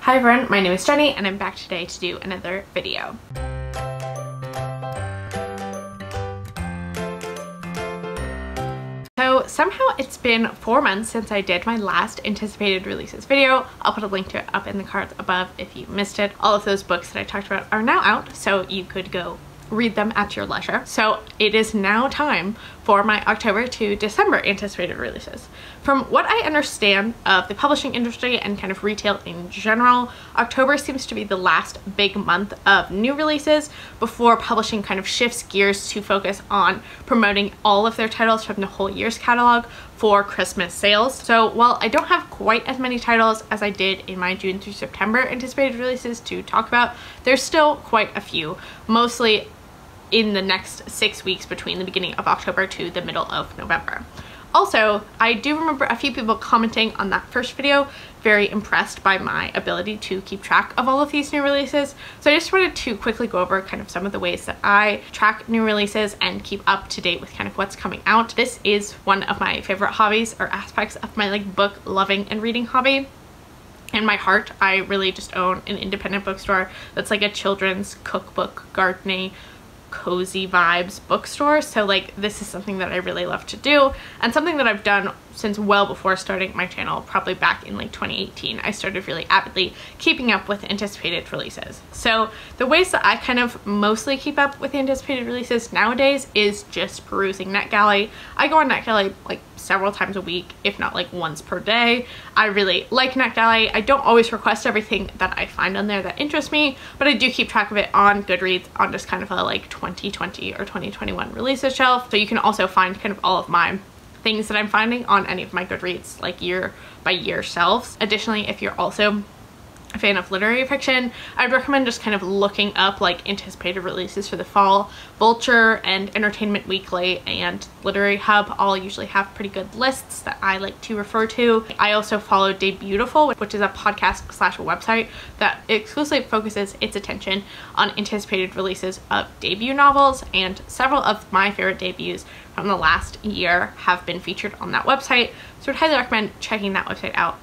Hi everyone, my name is Jenny and I'm back today to do another video. So somehow it's been 4 months since I did my last anticipated releases video. I'll put a link to it up in the cards above if you missed it. All of those books that I talked about are now out, so you could go read them at your leisure. So it is now time for my October to December anticipated releases. From what I understand of the publishing industry and kind of retail in general, October seems to be the last big month of new releases before publishing kind of shifts gears to focus on promoting all of their titles from the whole year's catalog for Christmas sales. So while I don't have quite as many titles as I did in my June through September anticipated releases to talk about, there's still quite a few, mostly in the next 6 weeks between the beginning of October to the middle of November. Also, I do remember a few people commenting on that first video, very impressed by my ability to keep track of all of these new releases. So I just wanted to quickly go over kind of some of the ways that I track new releases and keep up to date with kind of what's coming out. This is one of my favorite hobbies or aspects of my book loving and reading hobby. In my heart, I really just own an independent bookstore that's like a children's cookbook, gardening, cozy vibes bookstore. So this is something that I really love to do and something that I've done since well before starting my channel, probably back in 2018. I started really avidly keeping up with anticipated releases. So the ways that I kind of mostly keep up with anticipated releases nowadays is just perusing NetGalley. I go on NetGalley several times a week, if not once per day. I really like NetGalley. I don't always request everything that I find on there that interests me, but I do keep track of it on Goodreads on just kind of a 2020 or 2021 releases shelf. So you can also find kind of all of my things that I'm finding on any of my Goodreads year by year shelves. Additionally, if you're also a fan of literary fiction, I'd recommend just kind of looking up anticipated releases for the fall. Vulture and Entertainment Weekly and Literary Hub all usually have pretty good lists that I like to refer to. I also follow Dade Beautiful, which is a podcast slash website that exclusively focuses its attention on anticipated releases of debut novels, and several of my favorite debuts from the last year have been featured on that website. So I'd highly recommend checking that website out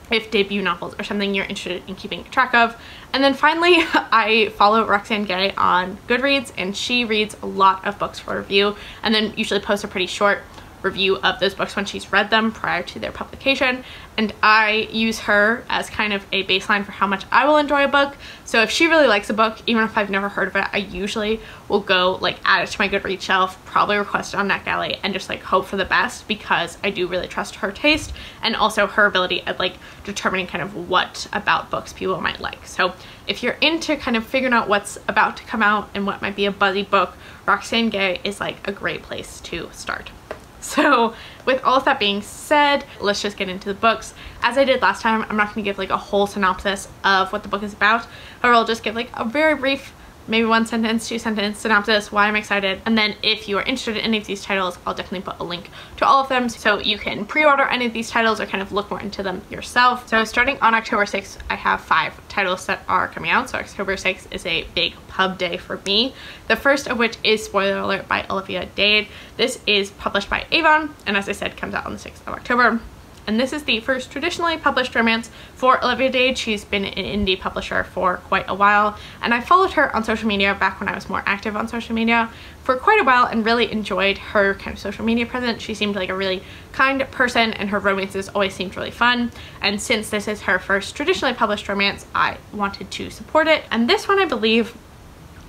if debut novels are something you're interested in keeping track of. And then finally, I follow Roxane Gay on Goodreads, and she reads a lot of books for review and then usually posts a pretty short review of those books when she's read them prior to their publication. And I use her as kind of a baseline for how much I will enjoy a book. So if she really likes a book, even if I've never heard of it, I usually will go add it to my Goodreads shelf, probably request it on NetGalley, and just hope for the best, because I do really trust her taste and also her ability at determining kind of what about books people might like. So if you're into kind of figuring out what's about to come out and what might be a buzzy book, Roxane Gay is a great place to start. So with all of that being said, let's just get into the books. As I did last time, I'm not going to give a whole synopsis of what the book is about. However, I'll just give a very brief, maybe 1 sentence, 2 sentence synopsis, why I'm excited. And then if you are interested in any of these titles, I'll definitely put a link to all of them so you can pre-order any of these titles or kind of look more into them yourself. So starting on October 6th, I have 5 titles that are coming out. So October 6th is a big pub day for me. The first of which is, spoiler alert, by Olivia Dade. This is published by Avon, and as I said, comes out on the 6th of October. And this is the first traditionally published romance for Olivia Dade. She's been an indie publisher for quite a while, and I followed her on social media back when I was more active on social media for quite a while and really enjoyed her kind of social media presence. She seemed like a really kind person, and her romances always seemed really fun. And since this is her first traditionally published romance, I wanted to support it. And this one, I believe,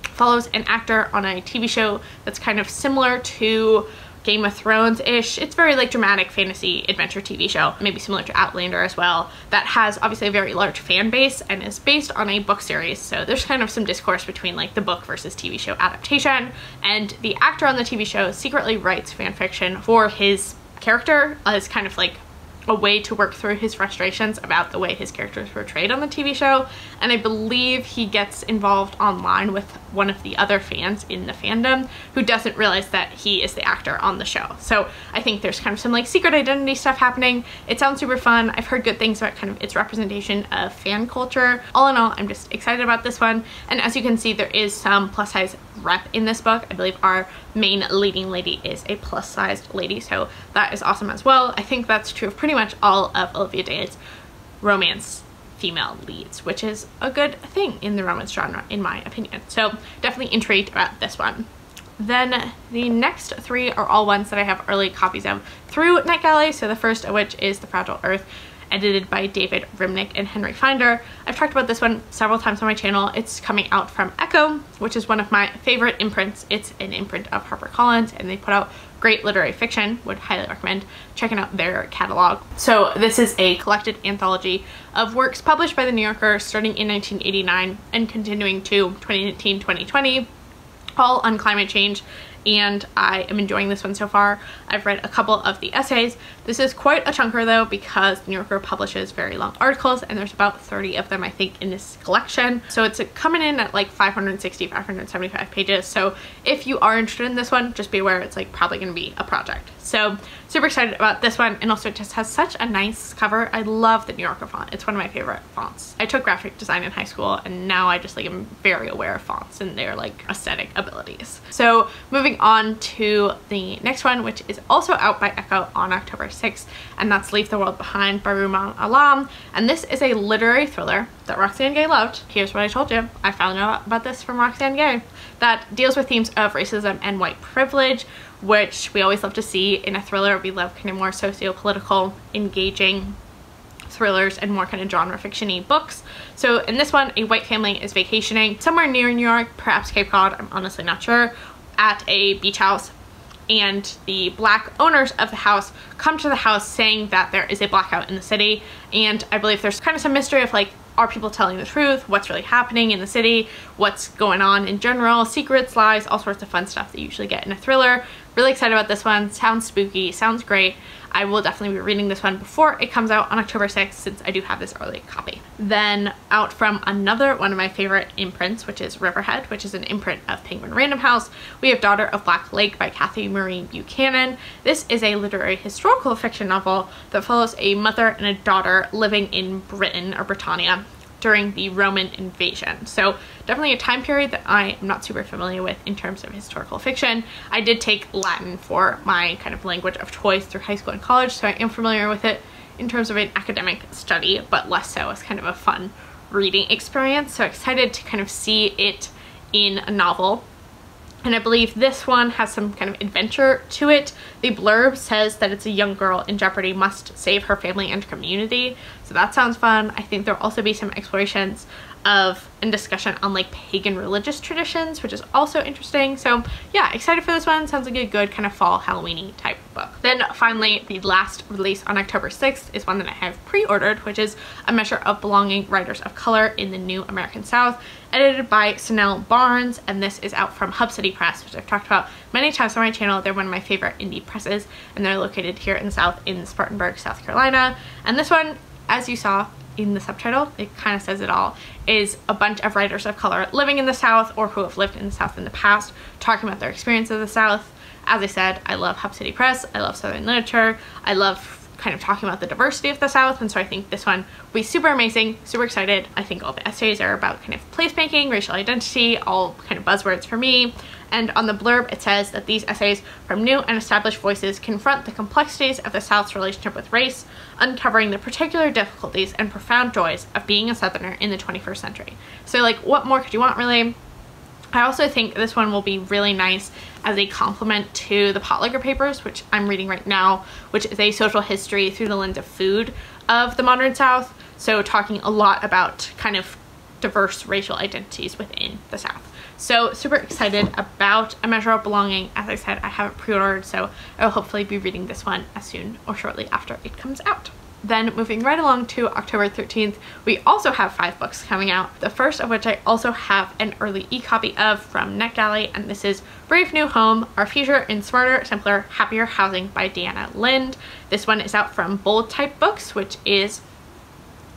follows an actor on a TV show that's kind of similar to Game of Thrones-ish. It's very dramatic fantasy adventure TV show, maybe similar to Outlander as well, that has obviously a very large fan base and is based on a book series. So there's kind of some discourse between the book versus TV show adaptation, and the actor on the TV show secretly writes fan fiction for his character as kind of a way to work through his frustrations about the way his character is portrayed on the TV show. And I believe he gets involved online with one of the other fans in the fandom who doesn't realize that he is the actor on the show. So I think there's kind of some secret identity stuff happening. It sounds super fun. I've heard good things about kind of its representation of fan culture. All in all, I'm just excited about this one. And as you can see, there is some plus size rep in this book. I believe our main leading lady is a plus sized lady, so that is awesome as well. I think that's true of pretty much all of Olivia Dade's romance female leads, which is a good thing in the romance genre in my opinion. So definitely intrigued about this one. Then the next three are all ones that I have early copies of through NetGalley. So the first of which is The Fragile Earth, edited by David Remnick and Henry Finder. I've talked about this one several times on my channel. It's coming out from Echo, which is one of my favorite imprints. It's an imprint of HarperCollins, and they put out great literary fiction. Would highly recommend checking out their catalog. So this is a collected anthology of works published by the New Yorker starting in 1989 and continuing to 2019-2020, all on climate change, and I am enjoying this one so far. I've read a couple of the essays. This is quite a chunker though, because the New Yorker publishes very long articles, and there's about 30 of them I think in this collection. So it's coming in at like 560, 575 pages. So if you are interested in this one, just be aware it's like probably going to be a project. So super excited about this one, and also it just has such a nice cover. I love the New Yorker font. It's one of my favorite fonts. I took graphic design in high school, and now I just like am very aware of fonts and their like aesthetic abilities. So moving on to the next one, which is also out by Echo on October 6th, and that's Leave the World Behind by Rumaan. And this is a literary thriller that Roxane Gay loved. Here's what I told you. I found out about this from Roxane Gay. That deals with themes of racism and white privilege, which we always love to see in a thriller. We love kind of more socio-political, engaging thrillers and more kind of genre fiction-y books. So in this one, a white family is vacationing somewhere near New York, perhaps Cape Cod, I'm honestly not sure, at a beach house, and the black owners of the house come to the house saying that there is a blackout in the city, and I believe there's kind of some mystery of like, are people telling the truth? What's really happening in the city? What's going on in general? Secrets, lies, all sorts of fun stuff that you usually get in a thriller. Really excited about this one. Sounds spooky, sounds great. I will definitely be reading this one before it comes out on October 6th, since I do have this early copy. Then out from another one of my favorite imprints, which is Riverhead, which is an imprint of Penguin Random House, we have Daughter of Black Lake by Cathy Buchanan. This is a literary historical fiction novel that follows a mother and a daughter living in Britain or Britannia during the Roman invasion. So definitely a time period that I am not super familiar with in terms of historical fiction. I did take Latin for my kind of language of choice through high school and college, so I am familiar with it in terms of an academic study, but less so as kind of a fun reading experience. So excited to kind of see it in a novel. And I believe this one has some kind of adventure to it. The blurb says that it's a young girl in jeopardy must save her family and community. So that sounds fun. I think there'll also be some explorations of and discussion on like pagan religious traditions, which is also interesting. So yeah, excited for this one. Sounds like a good kind of fall Halloween-y type book. Then finally, the last release on October 6th is one that I have pre-ordered, which is A Measure of Belonging, Writers of Color in the New American South, edited by Cinelle Barnes, and this is out from Hub City Press, which I've talked about many times on my channel. They're one of my favorite indie presses, and they're located here in the South in Spartanburg, South Carolina. And this one, as you saw in the subtitle, it kind of says it all, is a bunch of writers of color living in the South or who have lived in the South in the past, talking about their experience of the South. As I said, I love Hub City Press, I love Southern literature, I love kind of talking about the diversity of the South, and so I think this one will be super amazing, super excited. I think all the essays are about kind of placemaking, racial identity, all kind of buzzwords for me. And on the blurb it says that these essays from new and established voices confront the complexities of the South's relationship with race, uncovering the particular difficulties and profound joys of being a Southerner in the 21st century. So like, what more could you want, really? I also think this one will be really nice as a complement to the Potlucker papers, which I'm reading right now, which is a social history through the lens of food of the modern South. So talking a lot about kind of diverse racial identities within the South. So super excited about A Measure of Belonging. As I said, I have it pre-ordered, so I will hopefully be reading this one as soon or shortly after it comes out. Then moving right along to October 13th, we also have 5 books coming out. The first of which I also have an early e-copy of from NetGalley, and this is Brave New Home, Our Future in Smarter, Simpler, Happier Housing by Deanna Lind. This one is out from Bold Type Books, which is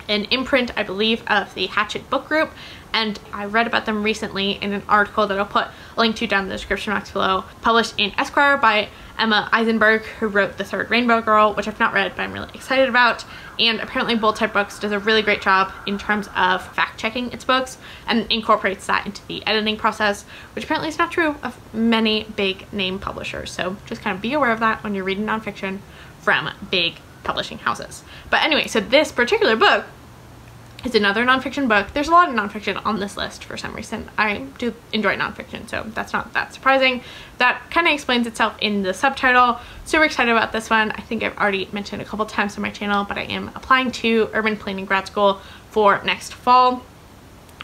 an imprint, I believe, of the Hatchet book group, and I read about them recently in an article that I'll put a link to down in the description box below, published in Esquire by Emma Eisenberg, who wrote The Third Rainbow Girl, which I've not read but I'm really excited about. And apparently Bold Type Books does a really great job in terms of fact-checking its books and incorporates that into the editing process, which apparently is not true of many big name publishers. So just kind of be aware of that when you're reading nonfiction from big publishing houses. But anyway, so this particular book is another nonfiction book. There's a lot of nonfiction on this list for some reason. I do enjoy nonfiction, so that's not that surprising. That kind of explains itself in the subtitle. Super excited about this one. I think I've already mentioned a couple times on my channel, but I am applying to urban planning grad school for next fall.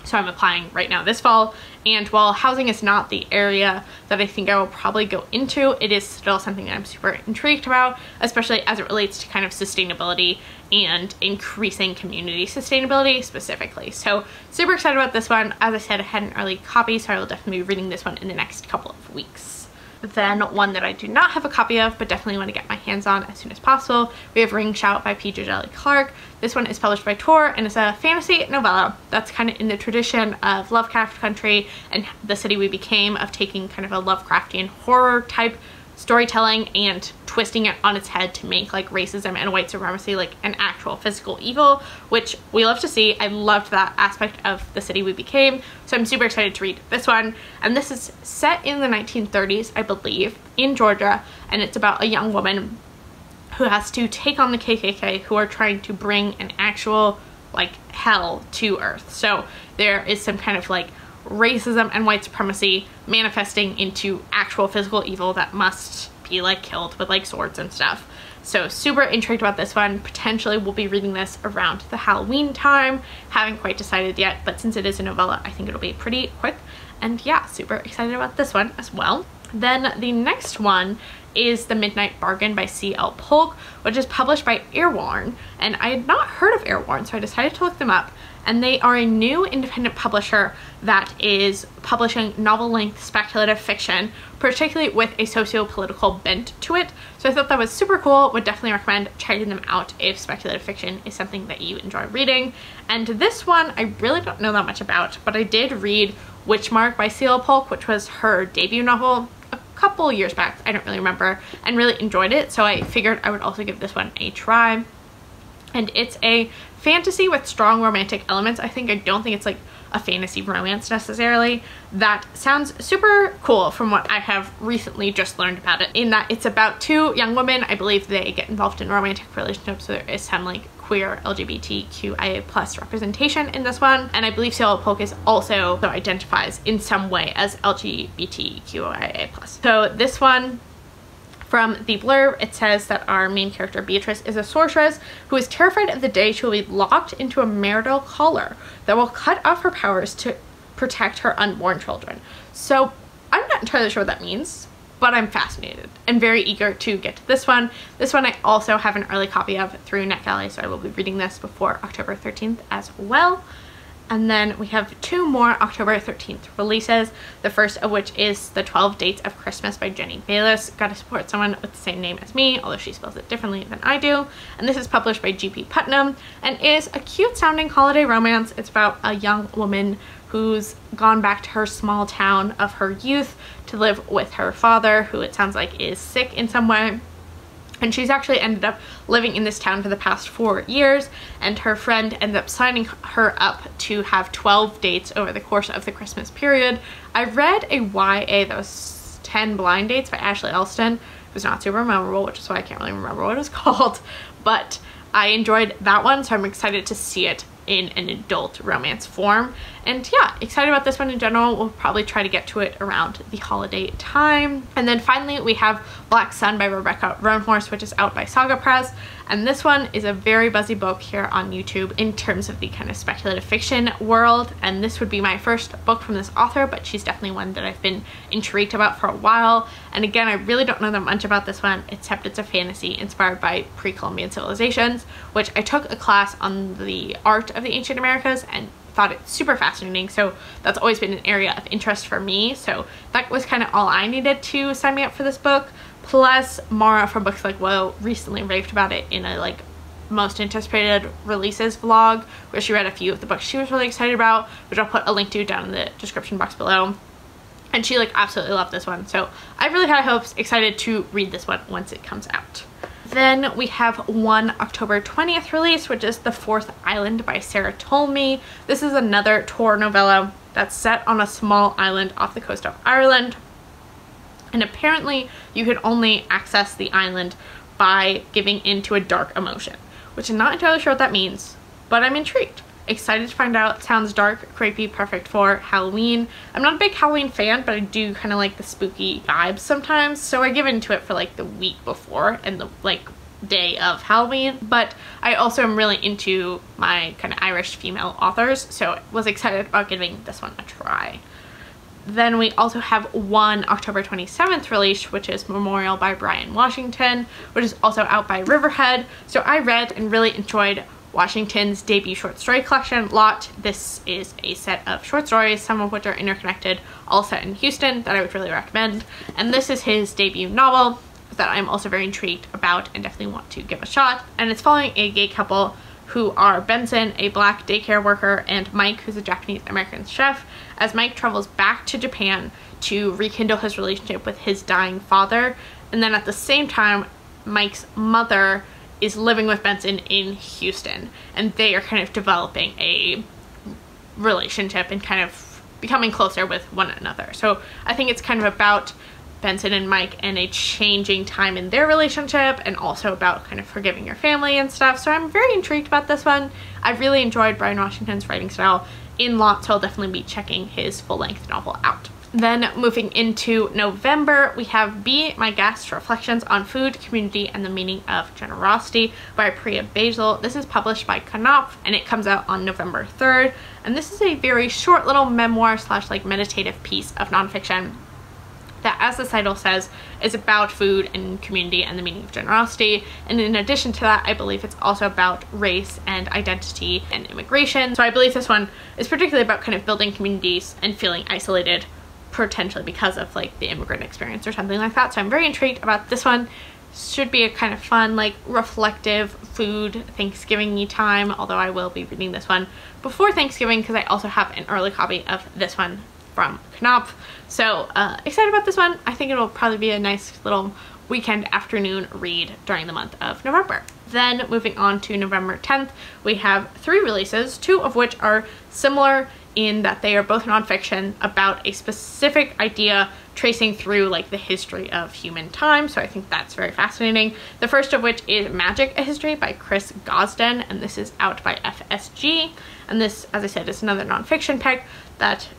So I'm applying right now this fall, and while housing is not the area that I think I will probably go into, it is still something that I'm super intrigued about, especially as it relates to kind of sustainability and increasing community sustainability specifically. So super excited about this one. As I said, I had an early copy, so I will definitely be reading this one in the next couple of weeks. Then one that I do not have a copy of, but definitely want to get my hands on as soon as possible, we have Ring Shout by P. Djeli Clark. This one is published by Tor and is a fantasy novella that's kind of in the tradition of Lovecraft Country and The City We Became, of taking kind of a Lovecraftian horror type storytelling and twisting it on its head to make like racism and white supremacy like an actual physical evil, which we love to see. I loved that aspect of The City We Became, so I'm super excited to read this one. And this is set in the 1930s, I believe, in Georgia, and it's about a young woman who has to take on the KKK, who are trying to bring an actual like hell to Earth. So there is some kind of like racism and white supremacy manifesting into actual physical evil that must be like killed with like swords and stuff. So super intrigued about this one. Potentially we'll be reading this around the Halloween time. Haven't quite decided yet, but since it is a novella, I think it'll be pretty quick. And yeah, super excited about this one as well. Then the next one is The Midnight Bargain by C.L. Polk, which is published by Airworn, and I had not heard of Airworn, so I decided to look them up. And they are a new independent publisher that is publishing novel-length speculative fiction, particularly with a socio-political bent to it. So I thought that was super cool. Would definitely recommend checking them out if speculative fiction is something that you enjoy reading. And this one I really don't know that much about, but I did read Witchmark by C.L. Polk, which was her debut novel a couple years back. I don't really remember, and really enjoyed it. So I figured I would also give this one a try. And it's a fantasy with strong romantic elements. I don't think it's like a fantasy romance necessarily. That sounds super cool from what I have recently just learned about it, in that it's about two young women. I believe they get involved in romantic relationships, so there is some like queer LGBTQIA plus representation in this one. And I believe C.L. Polk is also identifies in some way as LGBTQIA plus. So this one, from the blurb, it says that our main character Beatrice is a sorceress who is terrified of the day she will be locked into a marital collar that will cut off her powers to protect her unborn children. So I'm not entirely sure what that means, but I'm fascinated and very eager to get to this one. This one I also have an early copy of through NetGalley, so I will be reading this before October 13th as well. And then we have two more October 13th releases, the first of which is The 12 Dates of Christmas by Jenny Bayliss. Gotta support someone with the same name as me, although she spells it differently than I do. And this is published by G.P. Putnam and is a cute sounding holiday romance. It's about a young woman who's gone back to her small town of her youth to live with her father, who it sounds like is sick in some way. And she's actually ended up living in this town for the past 4 years, and her friend ends up signing her up to have 12 dates over the course of the Christmas period. I read a YA that was 10 Blind Dates by Ashley Elston. It was not super memorable, which is why I can't really remember what it was called, but I enjoyed that one, so I'm excited to see it in an adult romance form. And yeah, excited about this one in general. We'll probably try to get to it around the holiday time. And then finally we have Black Sun by Rebecca Roanhorse, which is out by Saga Press. And this one is a very buzzy book here on YouTube in terms of the kind of speculative fiction world. And this would be my first book from this author, but she's definitely one that I've been intrigued about for a while. And again, I really don't know that much about this one, except it's a fantasy inspired by pre-Columbian civilizations, which I took a class on the art of the ancient Americas and thought it super fascinating. So that's always been an area of interest for me. So that was kind of all I needed to sign me up for this book. Plus Mara from Books Like Whoa recently raved about it in a like most anticipated releases vlog, where she read a few of the books she was really excited about, which I'll put a link to down in the description box below. And she like absolutely loved this one. So I have really high hopes, excited to read this one once it comes out. Then we have one October 20th release, which is The Fourth Island by Sarah Tolmie. This is another Tor novella that's set on a small island off the coast of Ireland. And apparently you could only access the island by giving into a dark emotion, which I'm not entirely sure what that means, but I'm intrigued. Excited to find out. Sounds dark, creepy, perfect for Halloween. I'm not a big Halloween fan, but I do kind of like the spooky vibes sometimes, so I give into it for like the week before and the like day of Halloween. But I also am really into my kind of Irish female authors, so was excited about giving this one a try. Then we also have one October 27th release, which is Memorial by Bryan Washington, which is also out by Riverhead. So I read and really enjoyed Washington's debut short story collection, Lot. This is a set of short stories, some of which are interconnected, all set in Houston, that I would really recommend. And this is his debut novel that I'm also very intrigued about and definitely want to give a shot. And it's following a gay couple who are Benson, a black daycare worker, and Mike, who's a Japanese-American chef, as Mike travels back to Japan to rekindle his relationship with his dying father. And then at the same time, Mike's mother is living with Benson in Houston, and they are kind of developing a relationship and kind of becoming closer with one another. So I think it's kind of about Benson and Mike and a changing time in their relationship, and also about kind of forgiving your family and stuff. So I'm very intrigued about this one. I've really enjoyed Bryan Washington's writing style in Lot, so I'll definitely be checking his full-length novel out. Then moving into November, we have Be My Guest, Reflections on Food, Community, and the Meaning of Generosity by Priya Basil. This is published by Knopf, and it comes out on November 3rd. And this is a very short little memoir slash like meditative piece of nonfiction that, as the title says, is about food and community and the meaning of generosity. And in addition to that, I believe it's also about race and identity and immigration. So I believe this one is particularly about kind of building communities and feeling isolated, potentially because of like the immigrant experience or something like that. So I'm very intrigued about this one. Should be a kind of fun, like reflective food Thanksgiving-y time, although I will be reading this one before Thanksgiving because I also have an early copy of this one from Knopf. So excited about this one. I think it'll probably be a nice little weekend afternoon read during the month of November. Then moving on to November 10th, we have 3 releases, 2 of which are similar in that they are both nonfiction about a specific idea tracing through like the history of human time. So I think that's very fascinating. The first of which is Magic: A History by Chris Gosden, and this is out by FSG. And this, as I said, is another nonfiction pick that,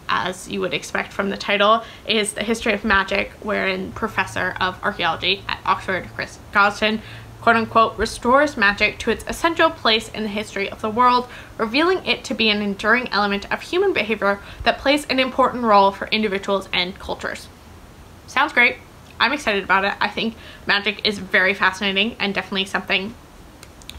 as you would expect from the title, is the history of magic, wherein Professor of Archaeology at Oxford, Chris Gosden, quote-unquote, restores magic to its essential place in the history of the world, revealing it to be an enduring element of human behavior that plays an important role for individuals and cultures. Sounds great. I'm excited about it. I think magic is very fascinating and definitely something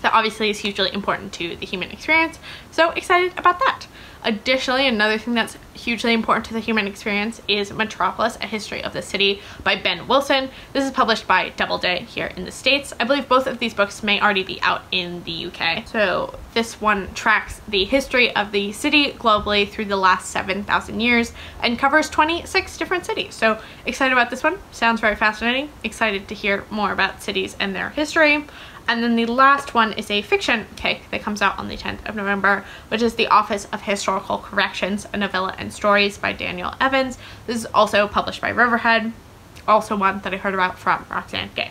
that obviously is hugely important to the human experience. So excited about that. Additionally, another thing that's hugely important to the human experience is Metropolis, A History of the City by Ben Wilson. This is published by Doubleday here in the States. I believe both of these books may already be out in the UK. So this one tracks the history of the city globally through the last 7,000 years and covers 26 different cities. So excited about this one. Sounds very fascinating. Excited to hear more about cities and their history. And then the last one is a fiction pick that comes out on the 10th of November, which is The Office of Historical Corrections, a novella and stories by Danielle Evans. This is also published by Riverhead, also one that I heard about from Roxanne Gay.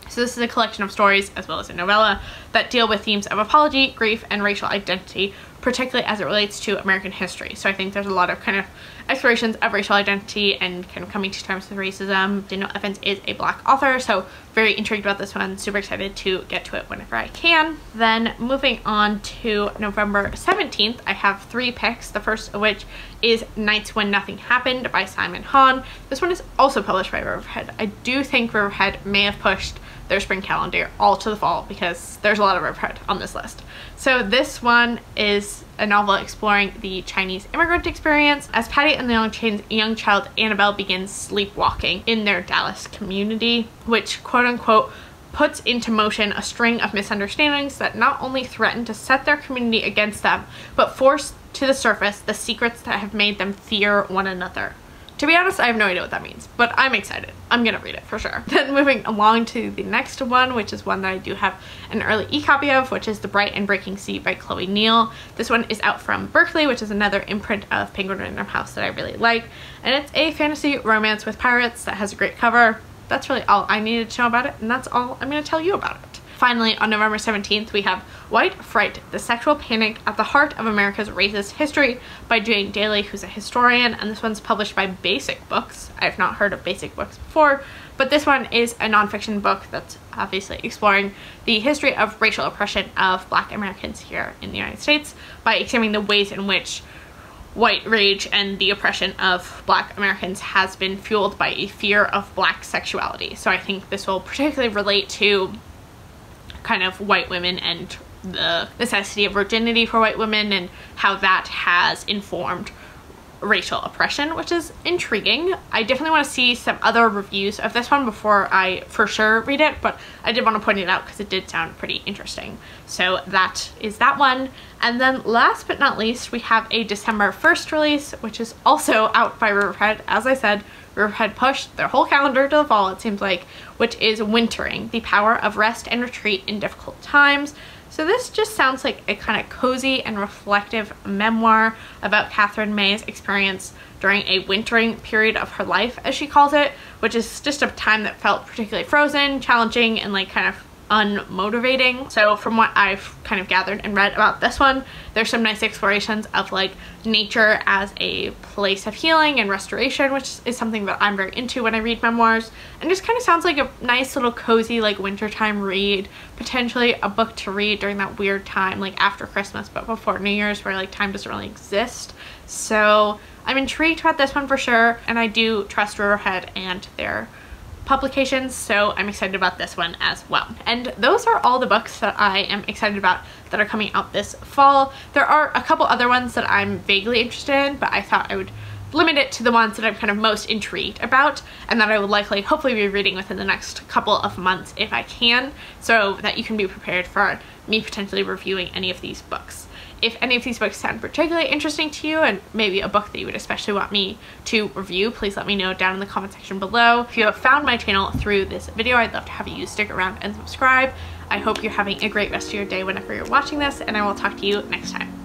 So this is a collection of stories, as well as a novella, that deal with themes of apology, grief, and racial identity, particularly as it relates to American history. So I think there's a lot of kind of explorations of racial identity and kind of coming to terms with racism. Danielle Evans is a Black author, so very intrigued about this one. Super excited to get to it whenever I can. Then moving on to November 17th, I have 3 picks, the first of which is Nights When Nothing Happened by Simon Hahn. This one is also published by Riverhead. I do think Riverhead may have pushed their spring calendar all to the fall because there's a lot of Riverhead on this list. So this one is a novel exploring the Chinese immigrant experience as Patty and the young child Annabelle begins sleepwalking in their Dallas community, which quote-unquote puts into motion a string of misunderstandings that not only threaten to set their community against them, but force to the surface the secrets that have made them fear one another. To be honest, I have no idea what that means, but I'm excited. I'm gonna read it for sure. Then moving along to the next one, which is one that I do have an early e-copy of, which is The Bright and Breaking Sea by Chloe Neill. This one is out from Berkeley, which is another imprint of Penguin Random House that I really like. And it's a fantasy romance with pirates that has a great cover. That's really all I needed to know about it, and that's all I'm gonna tell you about it. Finally, on November 17th, we have White Fright, The Sexual Panic at the Heart of America's Racist History by Djeli, who's a historian, and this one's published by Basic Books. I've not heard of Basic Books before, but this one is a nonfiction book that's obviously exploring the history of racial oppression of Black Americans here in the United States by examining the ways in which white rage and the oppression of Black Americans has been fueled by a fear of Black sexuality. So I think this will particularly relate to kind of white women and the necessity of virginity for white women and how that has informed racial oppression, which is intriguing. I definitely want to see some other reviews of this one before I for sure read it, but I did want to point it out because it did sound pretty interesting. So that is that one. And then last but not least, we have a December 1st release, which is also out by Riverhead. As I said, Riverhead pushed their whole calendar to the fall, it seems like, which is Wintering, The Power of Rest and Retreat in Difficult Times. So this just sounds like a kind of cozy and reflective memoir about Catherine May's experience during a wintering period of her life, as she calls it, which is just a time that felt particularly frozen, challenging, and like kind of unmotivating. So from what I've kind of gathered and read about this one, there's some nice explorations of like nature as a place of healing and restoration, which is something that I'm very into when I read memoirs, and just kind of sounds like a nice little cozy like wintertime read, potentially a book to read during that weird time like after Christmas but before New Year's where like time doesn't really exist. So I'm intrigued about this one for sure, and I do trust Riverhead and their publications, so I'm excited about this one as well. And those are all the books that I am excited about that are coming out this fall. There are a couple other ones that I'm vaguely interested in, but I thought I would limit it to the ones that I'm kind of most intrigued about and that I would likely hopefully be reading within the next couple of months if I can, so that you can be prepared for me potentially reviewing any of these books. If any of these books sound particularly interesting to you and maybe a book that you would especially want me to review, please let me know down in the comment section below. If you have found my channel through this video, I'd love to have you stick around and subscribe. I hope you're having a great rest of your day whenever you're watching this, and I will talk to you next time.